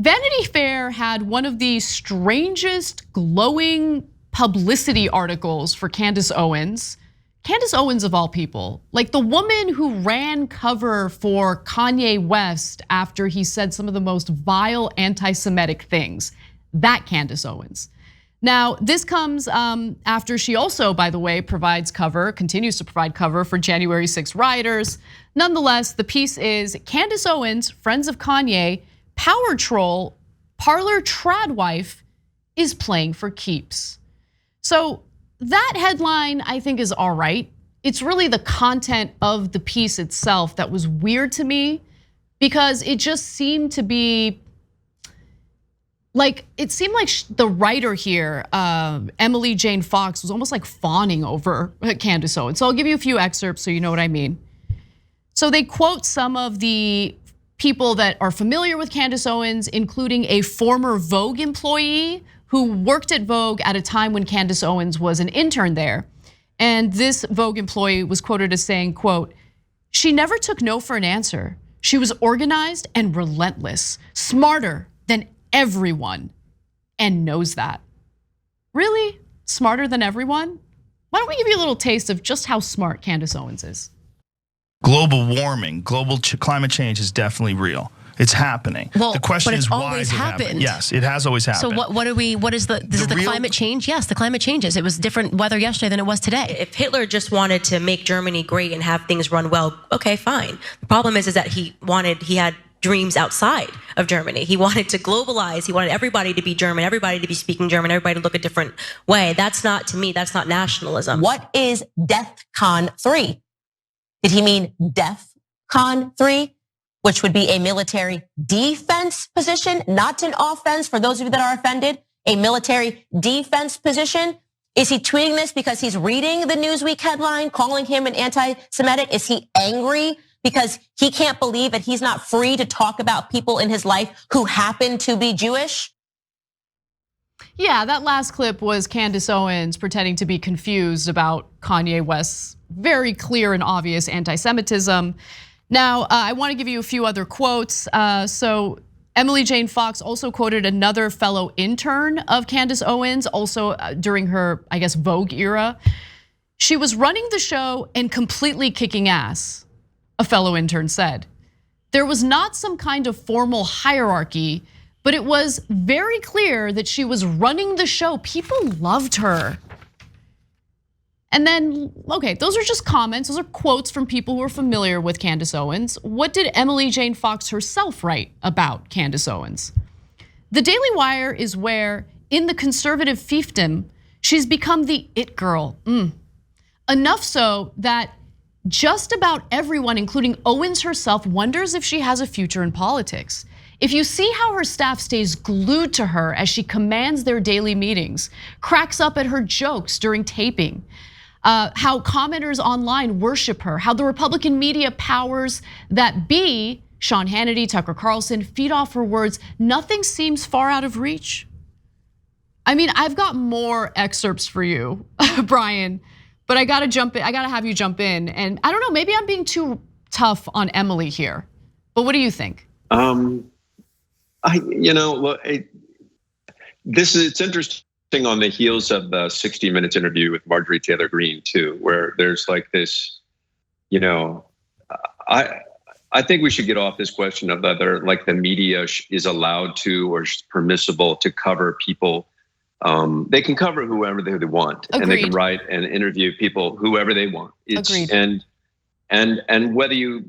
Vanity Fair had one of the strangest glowing publicity articles for Candace Owens. Candace Owens of all people, like the woman who ran cover for Kanye West after he said some of the most vile anti-Semitic things. That Candace Owens. Now, this comes after she also, by the way, continues to provide cover for January 6 rioters. Nonetheless, the piece is Candace Owens, friends of Kanye, power troll, parlor trad wife is playing for keeps. So that headline I think is all right. It's really the content of the piece itself that was weird to me because it just seemed to be like, it seemed like the writer here, Emily Jane Fox, was almost like fawning over Candace Owens. So I'll give you a few excerpts so you know what I mean. So they quote some of the people that are familiar with Candace Owens, including a former Vogue employee who worked at Vogue at a time when Candace Owens was an intern there. And this Vogue employee was quoted as saying, quote, "She never took no for an answer. She was organized and relentless, smarter than everyone, and knows that." Really? Smarter than everyone? Why don't we give you a little taste of just how smart Candace Owens is? Global warming, global climate change is definitely real. It's happening. Well, the question is, why always has it happened? Yes, it has always happened. So what is the climate change? Yes, the climate changes. It was different weather yesterday than it was today. If Hitler just wanted to make Germany great and have things run well, okay, fine. The problem is that he had dreams outside of Germany. He wanted to globalize. He wanted everybody to be German, everybody to be speaking German, everybody to look a different way. That's not, to me, that's not nationalism. What is DEFCON 3? Did he mean DEFCON 3? Which would be a military defense position, not an offense for those of you that are offended, a military defense position. Is he tweeting this because he's reading the Newsweek headline calling him an anti-Semitic? Is he angry because he can't believe that he's not free to talk about people in his life who happen to be Jewish? Yeah, that last clip was Candace Owens pretending to be confused about Kanye West's very clear and obvious anti-Semitism. Now, I want to give you a few other quotes. So Emily Jane Fox also quoted another fellow intern of Candace Owens, also during her, I guess, Vogue era. She was running the show and completely kicking ass, a fellow intern said. There was not some kind of formal hierarchy, but it was very clear that she was running the show. People loved her. And then, okay, those are just comments. Those are quotes from people who are familiar with Candace Owens. What did Emily Jane Fox herself write about Candace Owens? The Daily Wire is where, in the conservative fiefdom, she's become the it girl. Enough so that just about everyone, including Owens herself, wonders if she has a future in politics. If you see how her staff stays glued to her as she commands their daily meetings, cracks up at her jokes during taping, how commenters online worship her, how the Republican media powers that be, Sean Hannity, Tucker Carlson, feed off her words, nothing seems far out of reach. I mean, I've got more excerpts for you, Brian, but I gotta jump in, I gotta have you jump in. And I don't know, maybe I'm being too tough on Emily here, but what do you think? It's interesting on the heels of the 60 Minutes interview with Marjorie Taylor Greene too, where there's like this, I think we should get off this question of whether like the media is allowed to or is permissible to cover people. They can cover whoever they want. Agreed. And they can write and interview people whoever they want. Agreed. And whether you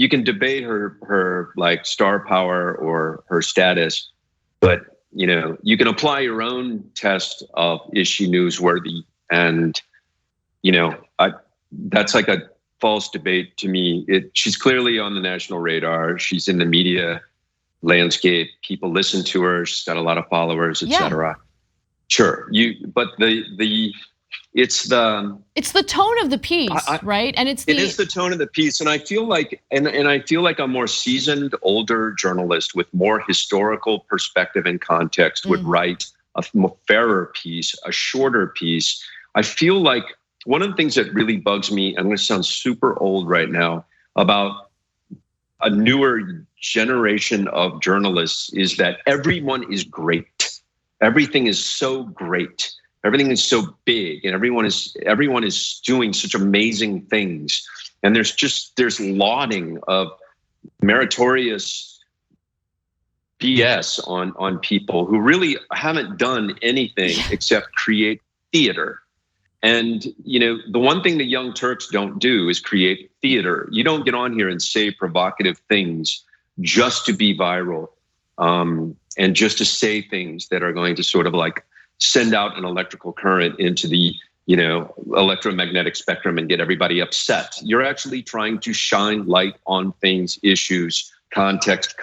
can debate her like star power or her status, but you can apply your own test of is she newsworthy, and that's like a false debate to me. She's clearly on the national radar. She's in the media landscape. People listen to her. She's got a lot of followers, etc. Sure, but it's the tone of the piece, right? And it is the tone of the piece, and I feel like a more seasoned, older journalist with more historical perspective and context would write a fairer piece, a shorter piece. I feel like one of the things that really bugs me, I'm going to sound super old right now, about a newer generation of journalists is that everyone is great. Everything is so great. Everything is so big, and everyone is doing such amazing things. And there's lauding of meritorious BS on people who really haven't done anything except create theater. And the one thing the Young Turks don't do is create theater. You don't get on here and say provocative things just to be viral, and just to say things that are going to sort of like send out an electrical current into the electromagnetic spectrum and get everybody upset. You're actually trying to shine light on things, issues, context.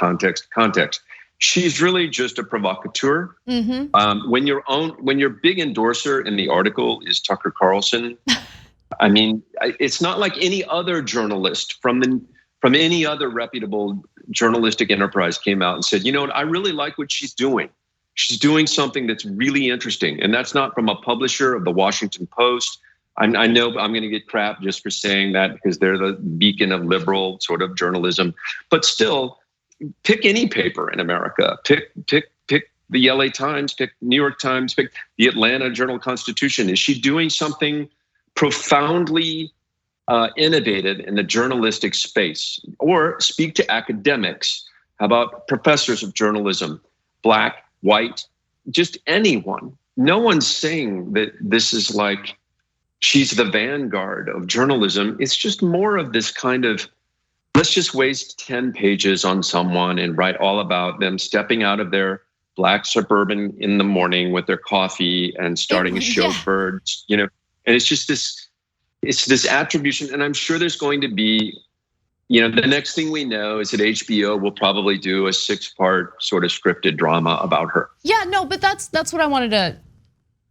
She's really just a provocateur. Mm-hmm. When your big endorser in the article is Tucker Carlson, I mean, it's not like any other journalist from any other reputable journalistic enterprise came out and said, you know what, I really like what she's doing. She's doing something that's really interesting. And that's not from a publisher of the Washington Post. I know I'm going to get crap just for saying that because they're the beacon of liberal sort of journalism. But still, pick any paper in America. Pick the LA Times, pick New York Times, pick the Atlanta Journal-Constitution. Is she doing something profoundly innovative in the journalistic space? Or speak to academics. How about professors of journalism, Black, white, just anyone. No one's saying that this is like she's the vanguard of journalism. It's just more of this kind of, let's just waste 10 pages on someone and write all about them stepping out of their Black Suburban in the morning with their coffee and starting a chauffeur, and it's just this attribution. And I'm sure there's going to be, the next thing we know is that HBO will probably do a 6-part sort of scripted drama about her. Yeah, no, but that's what I wanted to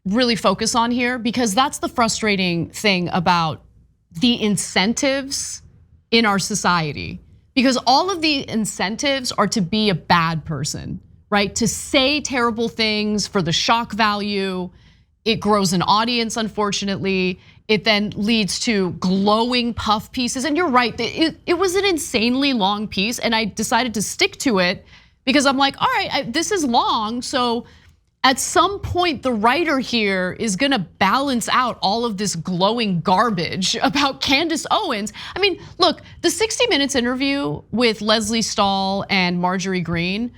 really focus on here, because that's the frustrating thing about the incentives in our society. Because all of the incentives are to be a bad person, right? To say terrible things for the shock value. It grows an audience, unfortunately. It then leads to glowing puff pieces. And you're right, it was an insanely long piece, and I decided to stick to it because I'm like, all right, this is long, so at some point the writer here is gonna balance out all of this glowing garbage about Candace Owens. I mean, look, the 60 Minutes interview with Leslie Stahl and Marjorie Greene,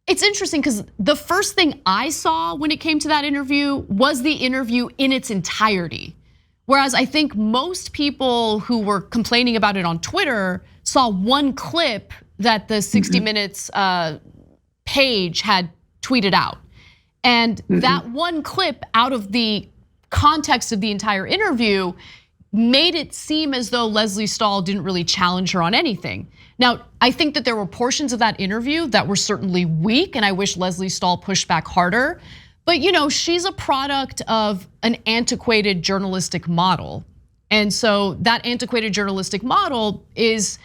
it's interesting because the first thing I saw when it came to that interview was the interview in its entirety. Whereas I think most people who were complaining about it on Twitter saw one clip that the 60 Minutes page had tweeted out. And that one clip, out of the context of the entire interview, made it seem as though Leslie Stahl didn't really challenge her on anything. Now, I think that there were portions of that interview that were certainly weak, and I wish Leslie Stahl pushed back harder. But she's a product of an antiquated journalistic model. And so that antiquated journalistic model is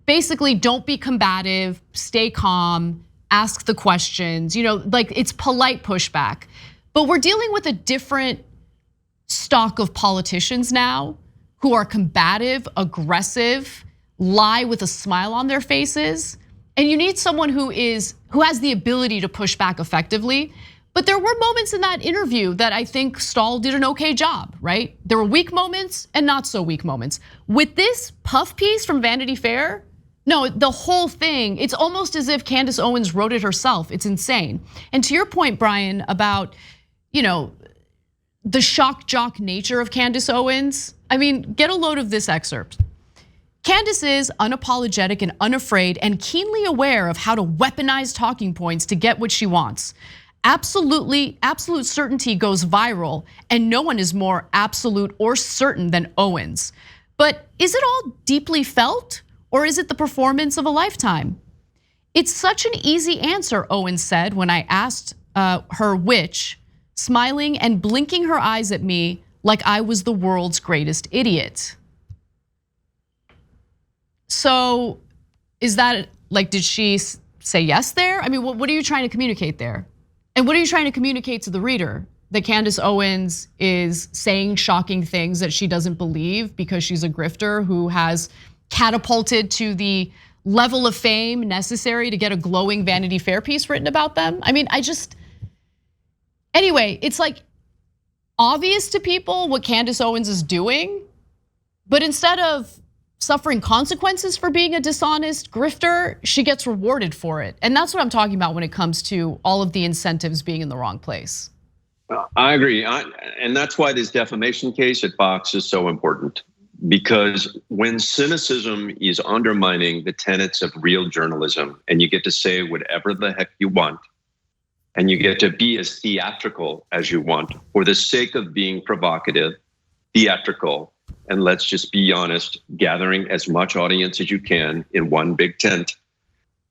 basically don't be combative, stay calm, ask the questions, like it's polite pushback. But we're dealing with a different stock of politicians now who are combative, aggressive, lie with a smile on their faces. And you need someone who has the ability to push back effectively. But there were moments in that interview that I think Stahl did an okay job, right? There were weak moments and not so weak moments. With this puff piece from Vanity Fair, no, the whole thing, it's almost as if Candace Owens wrote it herself. It's insane. And to your point, Brian, about, the shock jock nature of Candace Owens, I mean, get a load of this excerpt. Candace is unapologetic and unafraid and keenly aware of how to weaponize talking points to get what she wants. Absolute certainty goes viral, and no one is more absolute or certain than Owens. But is it all deeply felt, or is it the performance of a lifetime? It's such an easy answer, Owens said when I asked her which, smiling and blinking her eyes at me like I was the world's greatest idiot. So is that like, did she say yes there? I mean, what are you trying to communicate there? And what are you trying to communicate to the reader? That Candace Owens is saying shocking things that she doesn't believe because she's a grifter who has catapulted to the level of fame necessary to get a glowing Vanity Fair piece written about them. I mean, anyway, it's like obvious to people what Candace Owens is doing, but instead of suffering consequences for being a dishonest grifter, she gets rewarded for it. And that's what I'm talking about when it comes to all of the incentives being in the wrong place. I agree. And that's why this defamation case at Fox is so important. Because when cynicism is undermining the tenets of real journalism, and you get to say whatever the heck you want, and you get to be as theatrical as you want for the sake of being provocative, theatrical, and let's just be honest, gathering as much audience as you can in one big tent,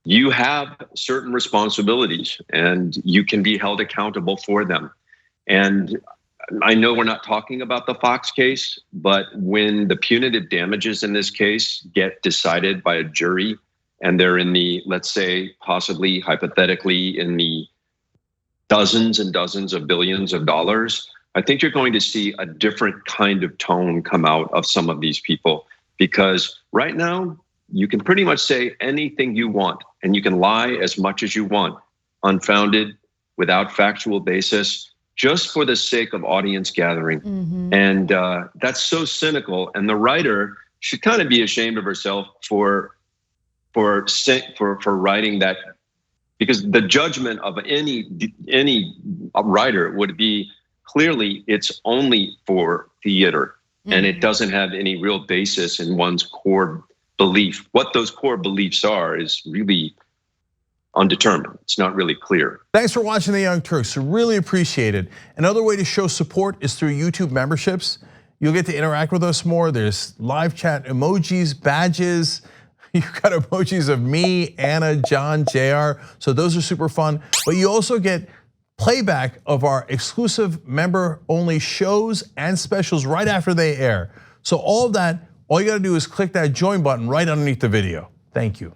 you have certain responsibilities and you can be held accountable for them. And I know we're not talking about the Fox case, but when the punitive damages in this case get decided by a jury and they're in the, let's say, possibly hypothetically in the dozens and dozens of billions of dollars, I think you're going to see a different kind of tone come out of some of these people, because right now you can pretty much say anything you want and you can lie as much as you want, unfounded, without factual basis, just for the sake of audience gathering. And that's so cynical. And the writer should kind of be ashamed of herself for writing that, because the judgment of any writer would be clearly it's only for theater and it doesn't have any real basis in one's core belief. What those core beliefs are is really undetermined. It's not really clear. Thanks for watching The Young Turks. Really appreciate it. Another way to show support is through YouTube memberships. You'll get to interact with us more. There's live chat emojis, badges. You've got emojis of me, Anna, John, JR. So those are super fun. But you also get playback of our exclusive member-only shows and specials right after they air. So all of that, all you gotta do is click that join button right underneath the video. Thank you.